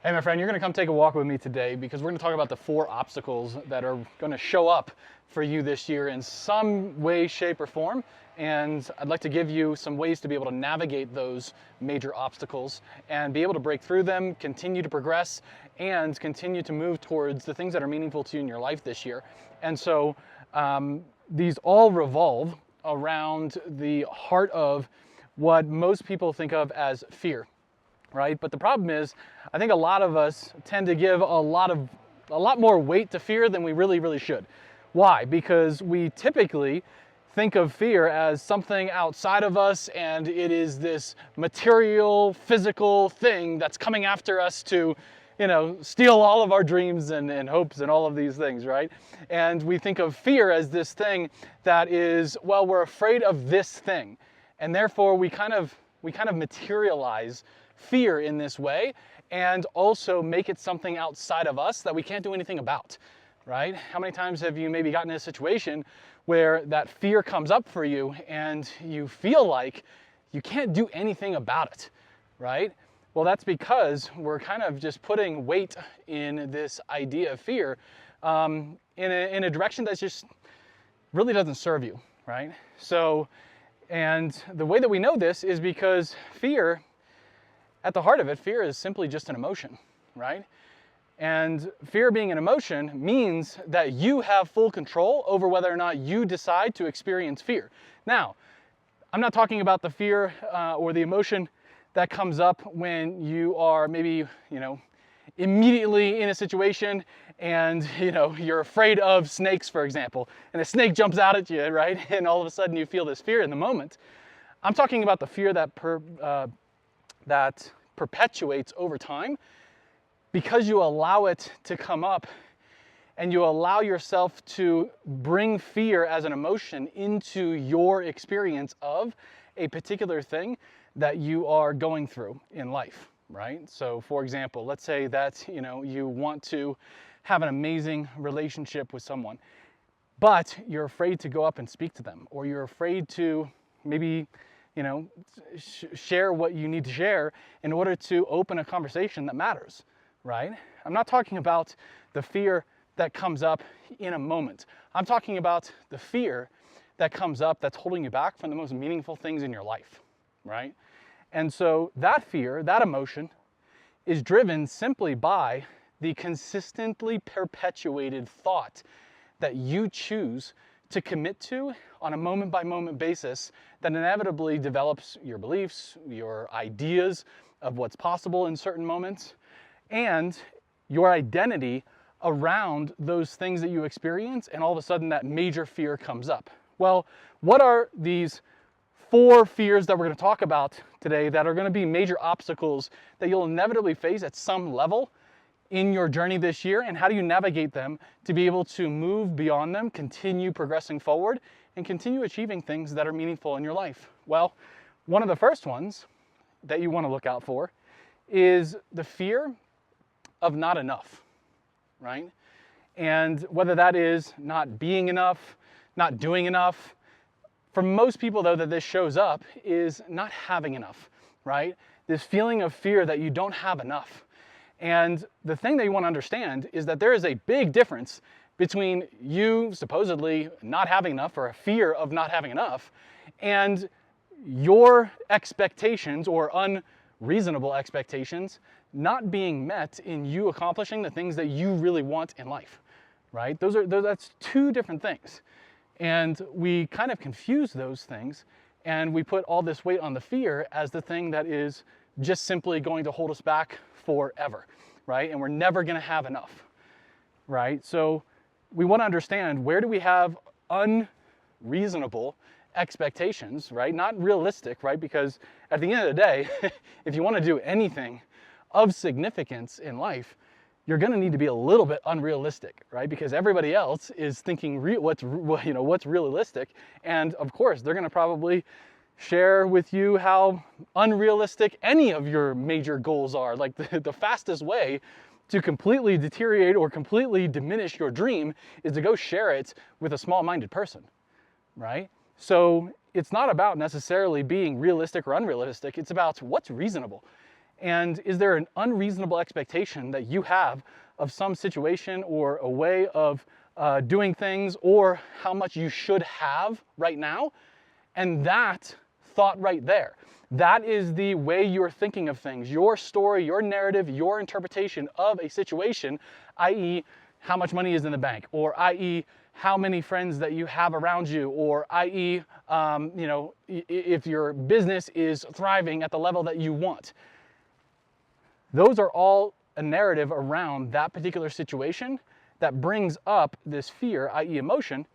Hey my friend, you're going to come take a walk with me today because we're going to talk about the 4 obstacles that are going to show up for you this year in some way, shape, or form. And I'd like to give you some ways to be able to navigate those major obstacles and be able to break through them, continue to progress, and continue to move towards the things that are meaningful to you in your life this year. And so these all revolve around the heart of what most people think of as fear. Right? But the problem is, I think a lot of us tend to give a lot more weight to fear than we really should. Why? Because we typically think of fear as something outside of us, and it is this material, physical thing that's coming after us to, steal all of our dreams and hopes and all of these things, right? And we think of fear as this thing that is, well, we're afraid of this thing, and therefore we kind of materialize fear in this way and also make it something outside of us that we can't do anything about, right? How many times have you maybe gotten in a situation where that fear comes up for you and you feel like you can't do anything about it, right? Well, that's because we're kind of just putting weight in this idea of fear in a direction that just really doesn't serve you, right? So, and the way that we know this is because fear, at the heart of it, fear is simply just an emotion, right? And fear being an emotion means that you have full control over whether or not you decide to experience fear. Now, I'm not talking about the fear or the emotion that comes up when you are maybe, immediately in a situation and, you're afraid of snakes, for example, and a snake jumps out at you, right? And all of a sudden you feel this fear in the moment. I'm talking about the fear that that perpetuates over time because you allow it to come up and you allow yourself to bring fear as an emotion into your experience of a particular thing that you are going through in life, right? So for example, let's say that you want to have an amazing relationship with someone, but you're afraid to go up and speak to them, or you're afraid to maybe share what you need to share in order to open a conversation that matters, right? I'm not talking about the fear that comes up in a moment. I'm talking about the fear that comes up that's holding you back from the most meaningful things in your life, right? And so that fear, that emotion, is driven simply by the consistently perpetuated thought that you choose to commit to on a moment-by-moment basis that inevitably develops your beliefs, your ideas of what's possible in certain moments, and your identity around those things that you experience, and all of a sudden that major fear comes up. Well, what are these 4 fears that we're going to talk about today that are going to be major obstacles that you'll inevitably face at some level in your journey this year, and how do you navigate them to be able to move beyond them, continue progressing forward, and continue achieving things that are meaningful in your life? Well, one of the first ones that you want to look out for is the fear of not enough, right? And whether that is not being enough, not doing enough. For most people, though, that this shows up is not having enough, right? This feeling of fear that you don't have enough. And the thing that you want to understand is that there is a big difference between you supposedly not having enough, or a fear of not having enough, and your expectations or unreasonable expectations not being met in you accomplishing the things that you really want in life, right? That's 2 different things. And we kind of confuse those things, and we put all this weight on the fear as the thing that is just simply going to hold us back forever, right? And we're never going to have enough, right? So we want to understand, where do we have unreasonable expectations, right? Not realistic, right? Because at the end of the day, if you want to do anything of significance in life, you're going to need to be a little bit unrealistic, right? Because everybody else is thinking what's realistic, and of course they're going to probably share with you how unrealistic any of your major goals are. Like the fastest way to completely deteriorate or completely diminish your dream is to go share it with a small-minded person, right? So it's not about necessarily being realistic or unrealistic. It's about what's reasonable. And is there an unreasonable expectation that you have of some situation or a way of doing things, or how much you should have right now? And that thought right there, that is the way you're thinking of things, your story, your narrative, your interpretation of a situation, i.e. how much money is in the bank, or i.e. how many friends that you have around you, or i.e. you know, if your business is thriving at the level that you want. Those are all a narrative around that particular situation that brings up this fear, i.e. emotion,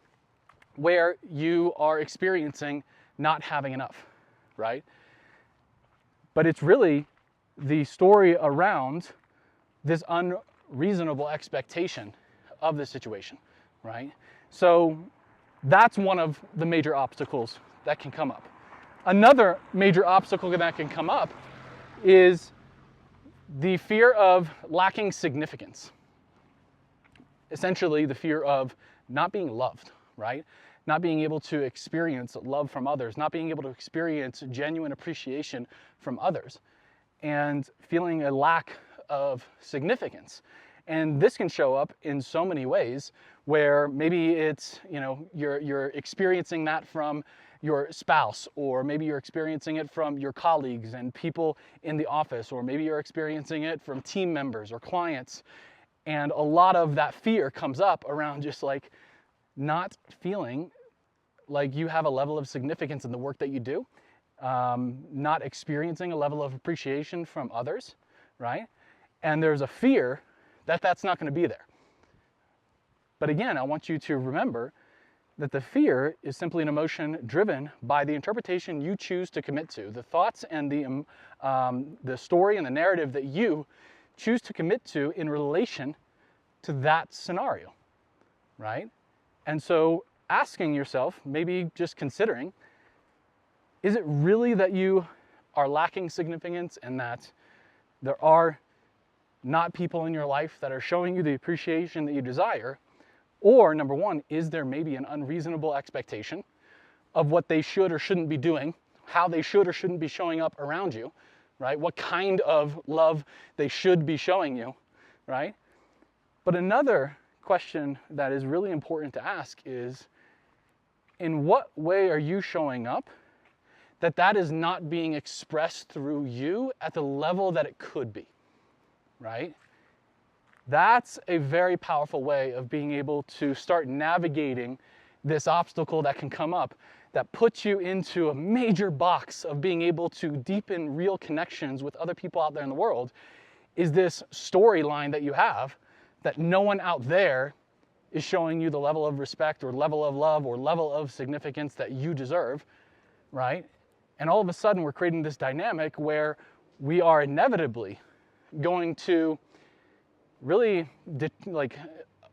where you are experiencing not having enough, right? But it's really the story around this unreasonable expectation of the situation, right? So that's one of the major obstacles that can come up. Another major obstacle that can come up is the fear of lacking significance. Essentially, the fear of not being loved, right? Not being able to experience love from others, not being able to experience genuine appreciation from others, and feeling a lack of significance. And this can show up in so many ways, where maybe it's, you know, you're experiencing that from your spouse, or maybe you're experiencing it from your colleagues and people in the office, or maybe you're experiencing it from team members or clients. And a lot of that fear comes up around just like not feeling like you have a level of significance in the work that you do, not experiencing a level of appreciation from others, right? And there's a fear that that's not going to be there. But again, I want you to remember that the fear is simply an emotion driven by the interpretation you choose to commit to, the thoughts and the story and the narrative that you choose to commit to in relation to that scenario, right? And so asking yourself, maybe just considering, is it really that you are lacking significance and that there are not people in your life that are showing you the appreciation that you desire? Or number one, is there maybe an unreasonable expectation of what they should or shouldn't be doing, how they should or shouldn't be showing up around you, right? What kind of love they should be showing you, right? But another question that is really important to ask is, in what way are you showing up that is not being expressed through you at the level that it could be, right? That's a very powerful way of being able to start navigating this obstacle that can come up, that puts you into a major box of being able to deepen real connections with other people out there in the world, is this storyline that you have that no one out there is showing you the level of respect or level of love or level of significance that you deserve, right? And all of a sudden we're creating this dynamic where we are inevitably going to really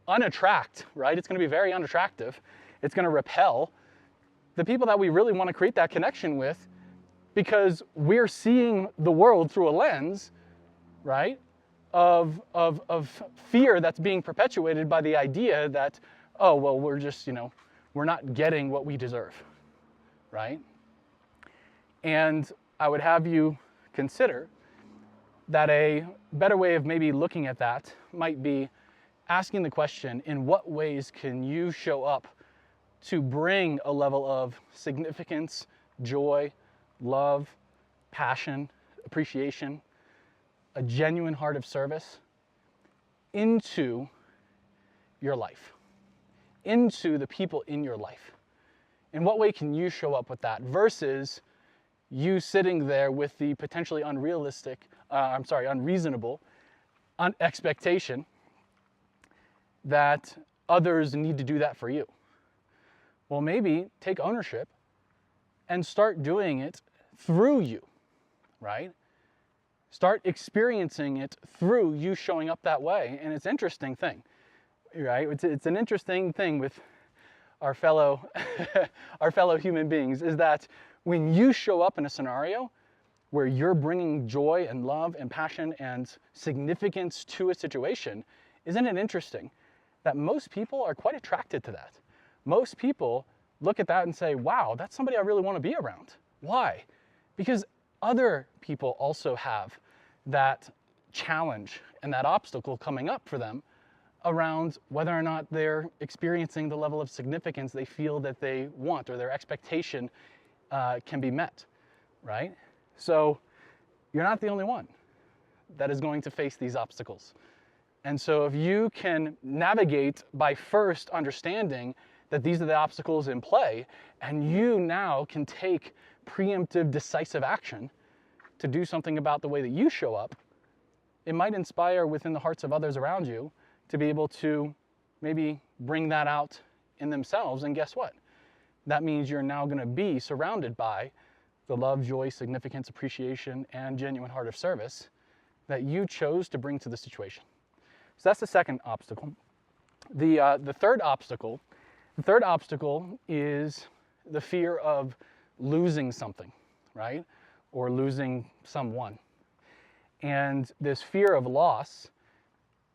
unattract, right? It's going to be very unattractive. It's going to repel the people that we really want to create that connection with, because we're seeing the world through a lens, right, of fear that's being perpetuated by the idea that, oh, well, we're just, we're not getting what we deserve, right? And I would have you consider that a better way of maybe looking at that might be asking the question, in what ways can you show up to bring a level of significance, joy, love, passion, appreciation, a genuine heart of service into your life, into the people in your life? In what way can you show up with that versus you sitting there with the potentially unreasonable expectation that others need to do that for you? Well, maybe take ownership and start doing it through you, right? Start experiencing it through you showing up that way. And it's an interesting thing, right? It's an interesting thing with our fellow human beings, is that when you show up in a scenario where you're bringing joy and love and passion and significance to a situation, isn't it interesting that most people are quite attracted to that? Most people look at that and say, wow, that's somebody I really want to be around. Why? Because other people also have that challenge and that obstacle coming up for them around whether or not they're experiencing the level of significance they feel that they want, or their expectation can be met, right? So you're not the only one that is going to face these obstacles. And so if you can navigate by first understanding that these are the obstacles in play, and you now can take preemptive, decisive action to do something about the way that you show up, it might inspire within the hearts of others around you to be able to maybe bring that out in themselves. And guess what? That means you're now going to be surrounded by the love, joy, significance, appreciation, and genuine heart of service that you chose to bring to the situation. So that's the second obstacle. The third obstacle is the fear of losing something, right? Or losing someone. And this fear of loss,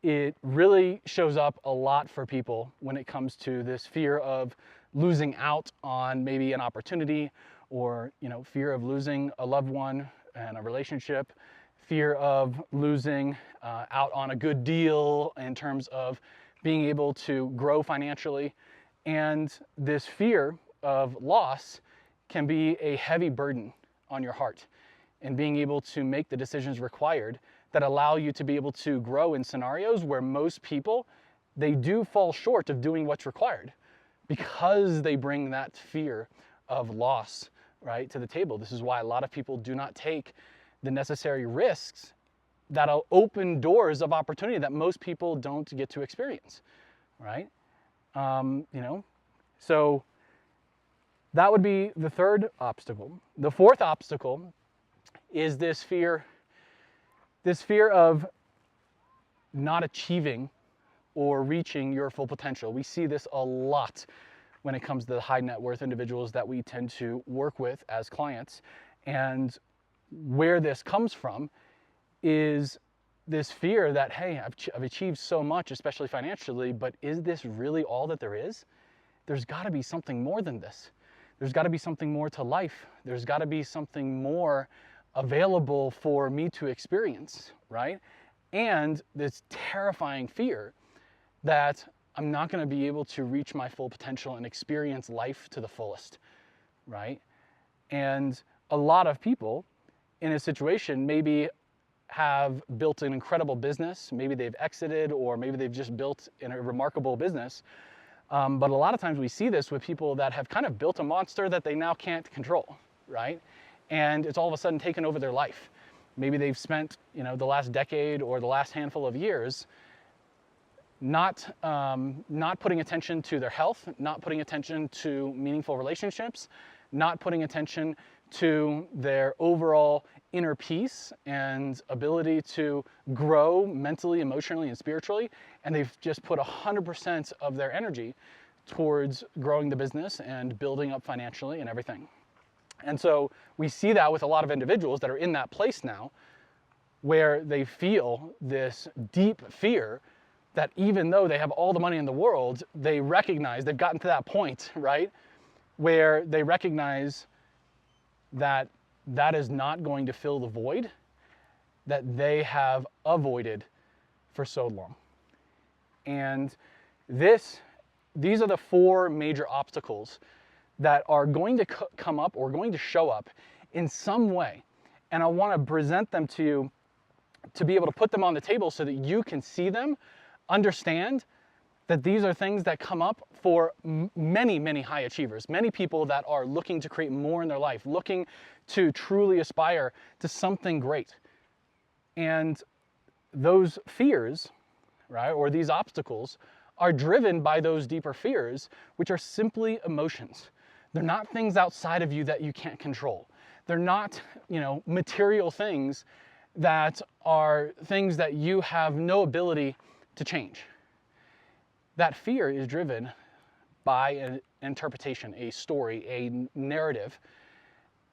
it really shows up a lot for people when it comes to this fear of losing out on maybe an opportunity, or fear of losing a loved one and a relationship, fear of losing out on a good deal in terms of being able to grow financially. And this fear of loss can be a heavy burden on your heart, and being able to make the decisions required that allow you to be able to grow in scenarios where most people, they do fall short of doing what's required because they bring that fear of loss, right, to the table. This is why a lot of people do not take the necessary risks that'll open doors of opportunity that most people don't get to experience, right? So that would be the third obstacle. The fourth obstacle is this fear of not achieving or reaching your full potential. We see this a lot when it comes to the high net worth individuals that we tend to work with as clients. And where this comes from is this fear that, hey, I've achieved so much, especially financially, but is this really all that there is? There's got to be something more than this. There's got to be something more to life. There's got to be something more available for me to experience, right? And this terrifying fear that I'm not going to be able to reach my full potential and experience life to the fullest, right? And a lot of people in a situation maybe have built an incredible business, maybe they've exited, or maybe they've just built in a remarkable business. But a lot of times we see this with people that have kind of built a monster that they now can't control, right? And it's all of a sudden taken over their life. Maybe they've spent, the last decade or the last handful of years not putting attention to their health, not putting attention to meaningful relationships, not putting attention to their overall inner peace and ability to grow mentally, emotionally, and spiritually. And they've just put 100% of their energy towards growing the business and building up financially and everything. And so we see that with a lot of individuals that are in that place now, where they feel this deep fear that even though they have all the money in the world, they recognize, they've gotten to that point, right, where they recognize that that is not going to fill the void that they have avoided for so long. And these are the four major obstacles that are going to come up or going to show up in some way. And I want to present them to you to be able to put them on the table so that you can see them, understand that these are things that come up for many, many high achievers, many people that are looking to create more in their life, looking to truly aspire to something great. And those fears, right, or these obstacles are driven by those deeper fears, which are simply emotions. They're not things outside of you that you can't control. They're not, material things that are things that you have no ability to change. That fear is driven by an interpretation, a story, a narrative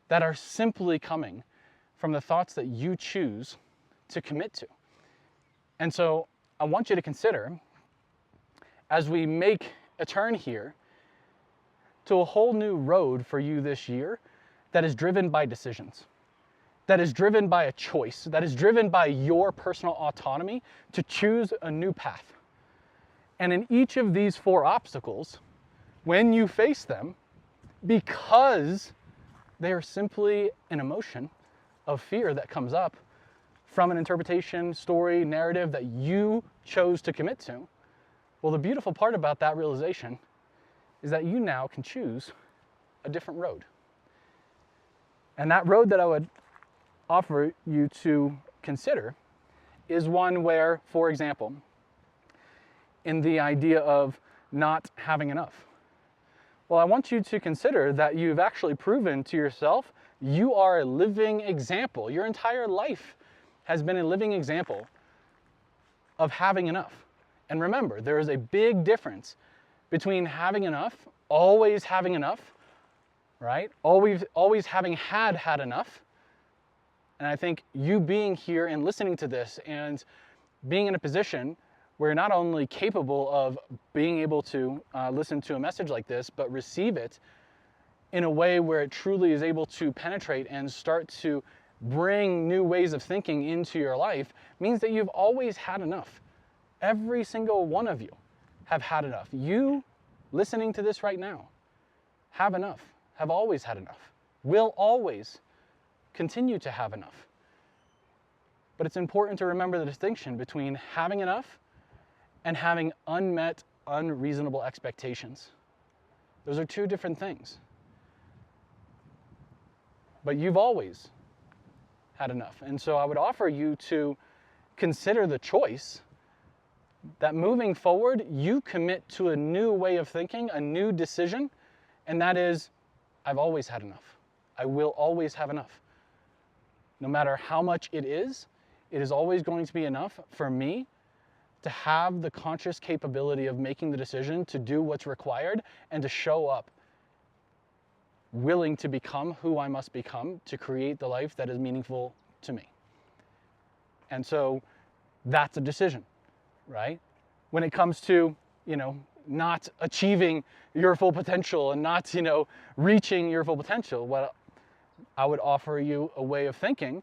that are simply coming from the thoughts that you choose to commit to. And so I want you to consider, as we make a turn here to a whole new road for you this year that is driven by decisions. that is driven by a choice, that is driven by your personal autonomy to choose a new path. And in each of these 4 obstacles, when you face them, because they are simply an emotion of fear that comes up from an interpretation, story, narrative that you chose to commit to, well, the beautiful part about that realization is that you now can choose a different road. And that road that I would offer you to consider is one where, for example, in the idea of not having enough, well, I want you to consider that you've actually proven to yourself you are a living example. Your entire life has been a living example of having enough. And remember, there is a big difference between having enough, always having enough, right? Always having had enough. And I think you being here and listening to this and being in a position where you're not only capable of being able to listen to a message like this, but receive it in a way where it truly is able to penetrate and start to bring new ways of thinking into your life means that you've always had enough. Every single one of you have had enough. You listening to this right now have enough, have always had enough, will always continue to have enough. But it's important to remember the distinction between having enough and having unmet, unreasonable expectations. Those are 2 different things. But you've always had enough. And so I would offer you to consider the choice that moving forward, you commit to a new way of thinking, a new decision, and that is, I've always had enough. I will always have enough. No matter how much it is always going to be enough for me to have the conscious capability of making the decision to do what's required and to show up willing to become who I must become to create the life that is meaningful to me. And so that's a decision, right? When it comes to, not achieving your full potential and not, reaching your full potential, what I would offer you a way of thinking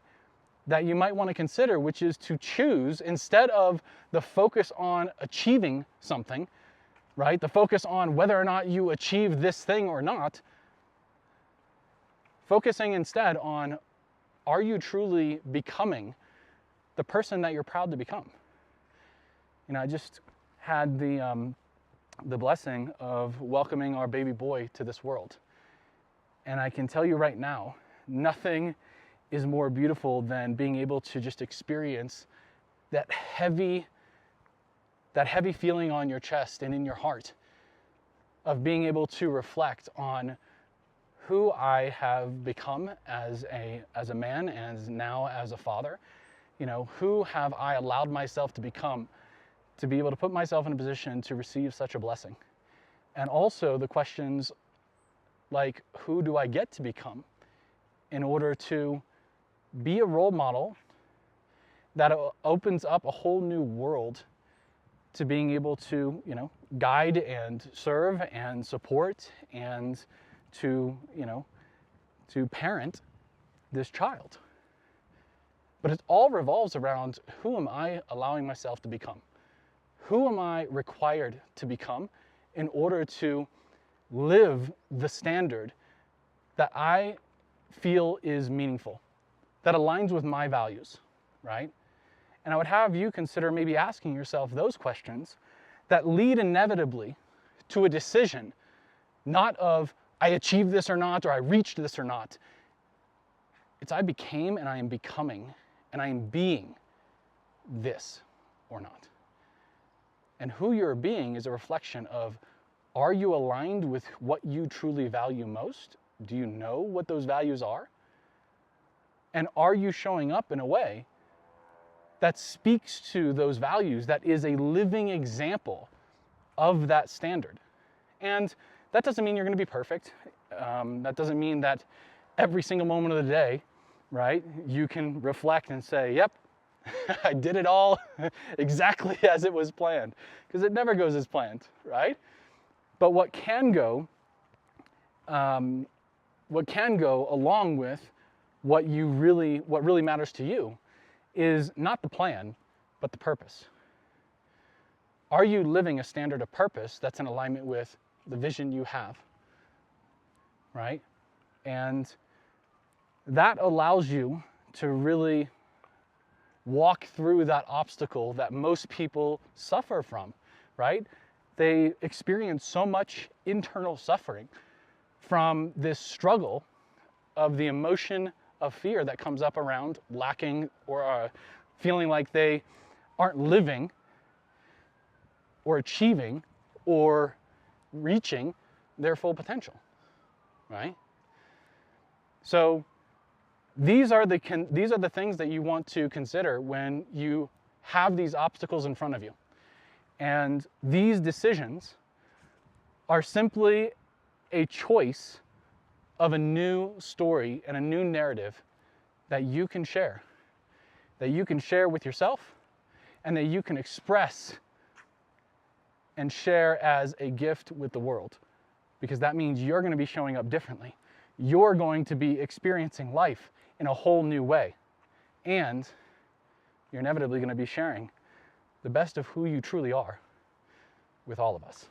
that you might want to consider, which is to choose, instead of the focus on achieving something, right? The focus on whether or not you achieve this thing or not, focusing instead on, are you truly becoming the person that you're proud to become? I just had the blessing of welcoming our baby boy to this world. And I can tell you right now, nothing is more beautiful than being able to just experience that heavy feeling on your chest and in your heart of being able to reflect on who I have become as a man and now as a father. Who have I allowed myself to become to be able to put myself in a position to receive such a blessing? And also the questions like, who do I get to become in order to be a role model that opens up a whole new world to being able to, guide and serve and support and to parent this child. But it all revolves around, who am I allowing myself to become? Who am I required to become in order to live the standard that I feel is meaningful, that aligns with my values, right? And I would have you consider maybe asking yourself those questions that lead inevitably to a decision, not of I achieved this or not, or I reached this or not. It's I became and I am becoming and I am being this or not. And who you're being is a reflection of, are you aligned with what you truly value most? Do you know what those values are? And are you showing up in a way that speaks to those values, that is a living example of that standard? And that doesn't mean you're going to be perfect. That doesn't mean that every single moment of the day, right, you can reflect and say, yep, I did it all exactly as it was planned, because it never goes as planned, right? But what can go along with what really matters to you is not the plan, but the purpose. Are you living a standard of purpose that's in alignment with the vision you have, right? And that allows you to really walk through that obstacle that most people suffer from, right? They experience so much internal suffering from this struggle of the emotion of fear that comes up around lacking or feeling like they aren't living or achieving or reaching their full potential, right? So these are the things that you want to consider when you have these obstacles in front of you. And these decisions are simply a choice of a new story and a new narrative that you can share with yourself, and that you can express and share as a gift with the world. Because that means you're going to be showing up differently. You're going to be experiencing life in a whole new way. And you're inevitably going to be sharing the best of who you truly are with all of us.